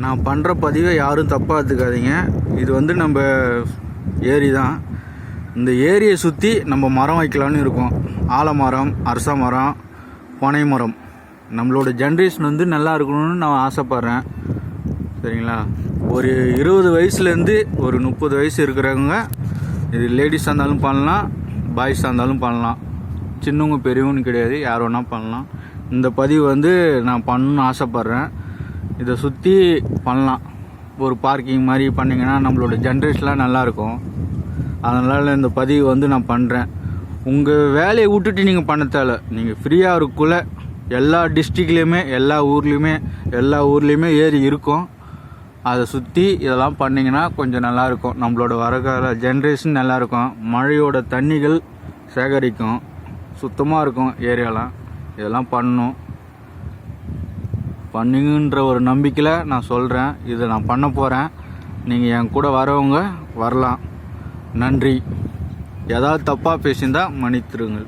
நான் பண்ணுற பதிவை யாரும் தப்பாக எடுத்துக்காதீங்க. இது வந்து நம்ம ஏரி தான். இந்த ஏரியை சுற்றி நம்ம மரம் வைக்கலான்னு இருக்கோம். ஆலமரம், அரச மரம், பனை மரம். நம்மளோட ஜென்ரேஷன் வந்து நல்லா இருக்கணும்னு நான் ஆசைப்பட்றேன். சரிங்களா? ஒரு 20 வயசுலேருந்து ஒரு 30 வயசு இருக்கிறவங்க, இது லேடிஸாக இருந்தாலும் பண்ணலாம், பாய்ஸாக இருந்தாலும் பண்ணலாம். சின்னவங்க பெரியவங்க கிடையாது, யார் வேணால் பண்ணலாம். இந்த பதிவு வந்து நான் பண்ணணும்னு ஆசைப்பட்றேன். இதை சுற்றி பண்ணலாம். ஒரு பார்க்கிங் மாதிரி பண்ணிங்கன்னா நம்மளோட ஜென்ரேஷன்லாம் நல்லாயிருக்கும். அதனால் இந்த பதிவு வந்து நான் பண்ணுறேன். உங்கள் வேலையை விட்டுட்டு நீங்கள் பண்ண தேவை. நீங்கள் ஃப்ரீயாக இருக்குள்ள எல்லா டிஸ்ட்ரிக்ட்லேயுமே எல்லா ஊர்லேயுமே ஏரி இருக்கும். அதை சுற்றி இதெல்லாம் பண்ணிங்கன்னா கொஞ்சம் நல்லாயிருக்கும். நம்மளோட வரகால ஜென்ரேஷன் நல்லாயிருக்கும். மழையோட தண்ணிகள் சேகரிக்கும், சுத்தமாக இருக்கும் ஏரியாலாம். இதெல்லாம் பண்ணுங்கன்ற ஒரு நம்பிக்கையில் நான் சொல்கிறேன். இதை நான் பண்ண போகிறேன். நீங்கள் என் கூட வரவங்க வரலாம். நன்றி. ஏதாவது தப்பாக பேசியிருந்தால் மன்னித்துருங்கள்.